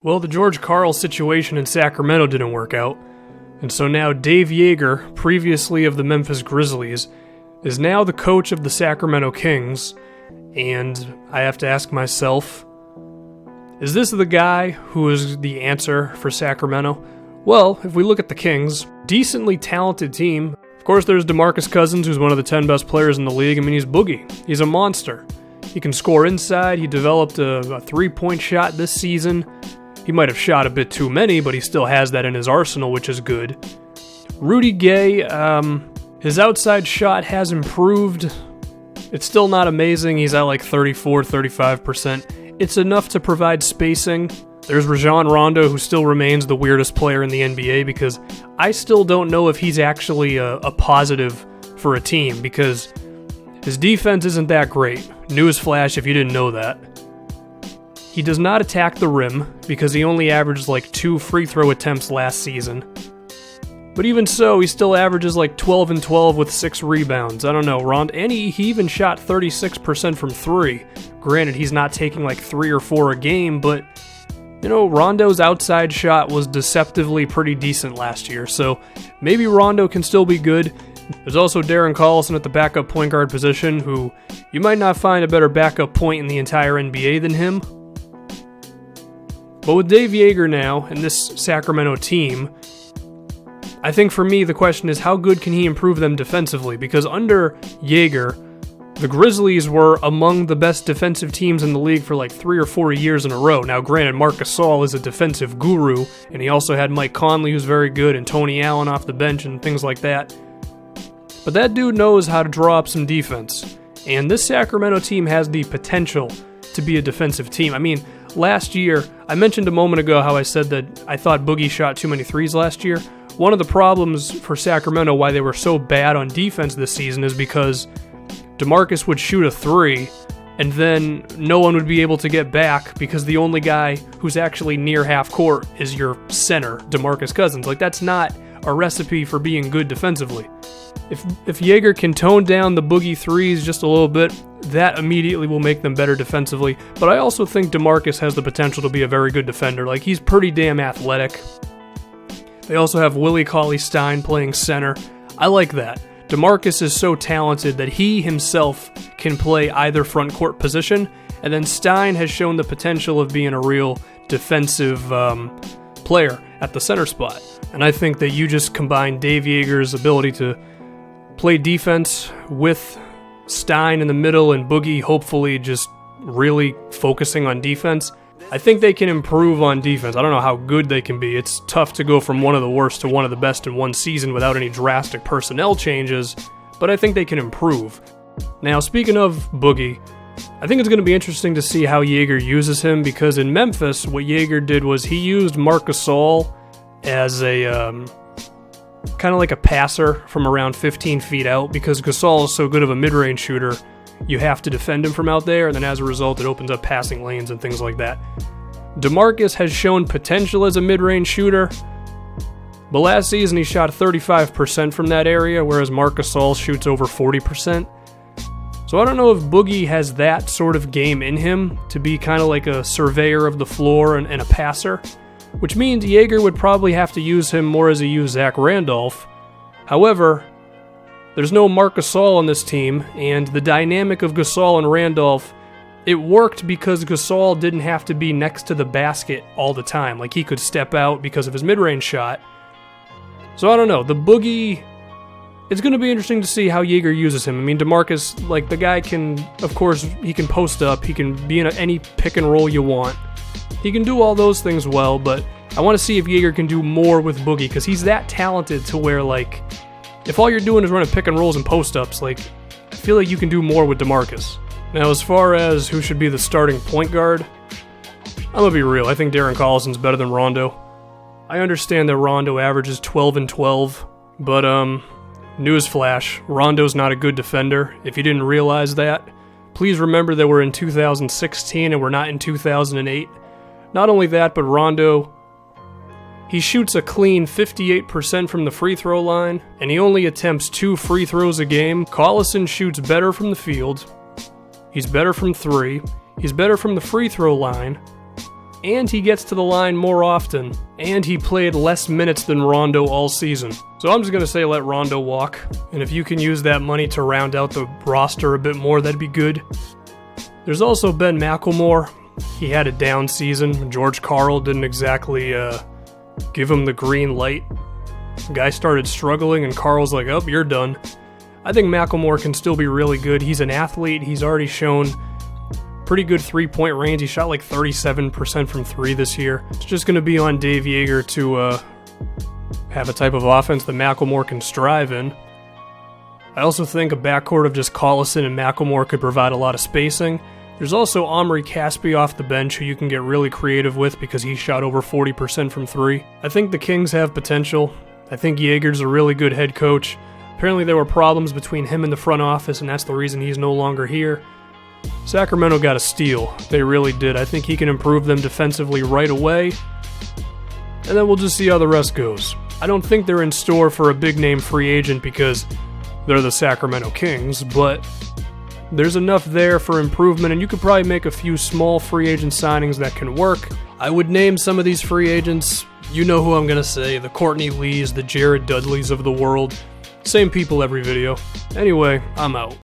Well, the George Karl situation in Sacramento didn't work out, and so now Dave Joerger, previously of the Memphis Grizzlies, is now the coach of the Sacramento Kings, and I have to ask myself, is this the guy who is the answer for Sacramento? Well, if we look at the Kings, decently talented team. Of course, there's Demarcus Cousins, who's one of the 10 best players in the league. I mean, he's Boogie. He's a monster. He can score inside. He developed a three-point shot this season. He might have shot a bit too many, but he still has that in his arsenal, which is good. Rudy Gay, his outside shot has improved. It's still not amazing. He's at like 34, 35%. It's enough to provide spacing. There's Rajon Rondo, who still remains the weirdest player in the NBA because I still don't know if he's actually a positive for a team because his defense isn't that great. Newsflash if you didn't know that. He does not attack the rim because he only averaged like 2 free throw attempts last season. But even so, he still averages like 12 and 12 with 6 rebounds. I don't know, and he even shot 36% from 3. Granted, he's not taking like 3 or 4 a game, but you know, Rondo's outside shot was deceptively pretty decent last year, so maybe Rondo can still be good. There's also Darren Collison at the backup point guard position, who you might not find a better backup point in the entire NBA than him. But with Dave Joerger now and this Sacramento team, I think for me the question is how good can he improve them defensively? Because under Joerger, the Grizzlies were among the best defensive teams in the league for like 3 or 4 years in a row. Now granted, Marc Gasol is a defensive guru, and he also had Mike Conley who's very good, and Tony Allen off the bench and things like that. But that dude knows how to draw up some defense. And this Sacramento team has the potential to be a defensive team. I mean, last year, I mentioned a moment ago how I said that I thought Boogie shot too many threes last year. One of the problems for Sacramento, why they were so bad on defense this season, is because Demarcus would shoot a 3, and then no one would be able to get back because the only guy who's actually near half court is your center, Demarcus Cousins. Like, that's not a recipe for being good defensively. If Joerger can tone down the Boogie threes just a little bit, that immediately will make them better defensively. But I also think Demarcus has the potential to be a very good defender. Like, he's pretty damn athletic. They also have Willie Cauley-Stein playing center. I like that. Demarcus is so talented that he himself can play either front court position, and then Stein has shown the potential of being a real defensive player at the center spot. And I think that you just combine Dave Joerger's ability to play defense with Stein in the middle and Boogie hopefully just really focusing on defense. I think they can improve on defense. I don't know how good they can be. It's tough to go from one of the worst to one of the best in one season without any drastic personnel changes, but I think they can improve. Now, speaking of Boogie, I think it's going to be interesting to see how Joerger uses him, because in Memphis, what Joerger did was he used Marc Gasol as a kind of like a passer from around 15 feet out, because Gasol is so good of a mid-range shooter, you have to defend him from out there, and then as a result, it opens up passing lanes and things like that. Demarcus has shown potential as a mid-range shooter, but last season he shot 35% from that area, whereas Marc Gasol shoots over 40%. So I don't know if Boogie has that sort of game in him to be kind of like a surveyor of the floor and a passer, which means Joerger would probably have to use him more as he used Zach Randolph. However, there's no Marc Gasol on this team, and the dynamic of Gasol and Randolph, it worked because Gasol didn't have to be next to the basket all the time. Like, he could step out because of his mid-range shot. So I don't know. The Boogie, it's going to be interesting to see how Joerger uses him. I mean, Demarcus, like, the guy can, of course, he can post up. He can be in any pick and roll you want. He can do all those things well, but I want to see if Joerger can do more with Boogie, because he's that talented to where, like, if all you're doing is running pick and rolls and post-ups, like, I feel like you can do more with Demarcus. Now, as far as who should be the starting point guard, I'm going to be real. I think Darren Collison's better than Rondo. I understand that Rondo averages 12 and 12, but, newsflash, Rondo's not a good defender. If you didn't realize that, please remember that we're in 2016 and we're not in 2008. Not only that, but Rondo, he shoots a clean 58% from the free throw line, and he only attempts 2 free throws a game. Collison shoots better from the field. He's better from 3. He's better from the free throw line. and he gets to the line more often, and he played less minutes than Rondo all season. So I'm just going to say let Rondo walk, and if you can use that money to round out the roster a bit more, that'd be good. There's also Ben McLemore. He had a down season. George Karl didn't exactly give him the green light. The guy started struggling, and Karl's like, oh, you're done. I think McLemore can still be really good. He's an athlete. He's already shown pretty good three-point range. He shot like 37% from three this year. It's just going to be on Dave Joerger to have a type of offense that McLemore can strive in. I also think a backcourt of just Collison and McLemore could provide a lot of spacing. There's also Omri Caspi off the bench who you can get really creative with because he shot over 40% from three. I think the Kings have potential. I think Joerger's a really good head coach. Apparently there were problems between him and the front office, and that's the reason he's no longer here. Sacramento got a steal. They really did. I think he can improve them defensively right away, and then we'll just see how the rest goes. I don't think they're in store for a big-name free agent because they're the Sacramento Kings, but there's enough there for improvement, and you could probably make a few small free agent signings that can work. I would name some of these free agents. You know who I'm going to say, the Courtney Lees, the Jared Dudleys of the world. Same people every video. Anyway, I'm out.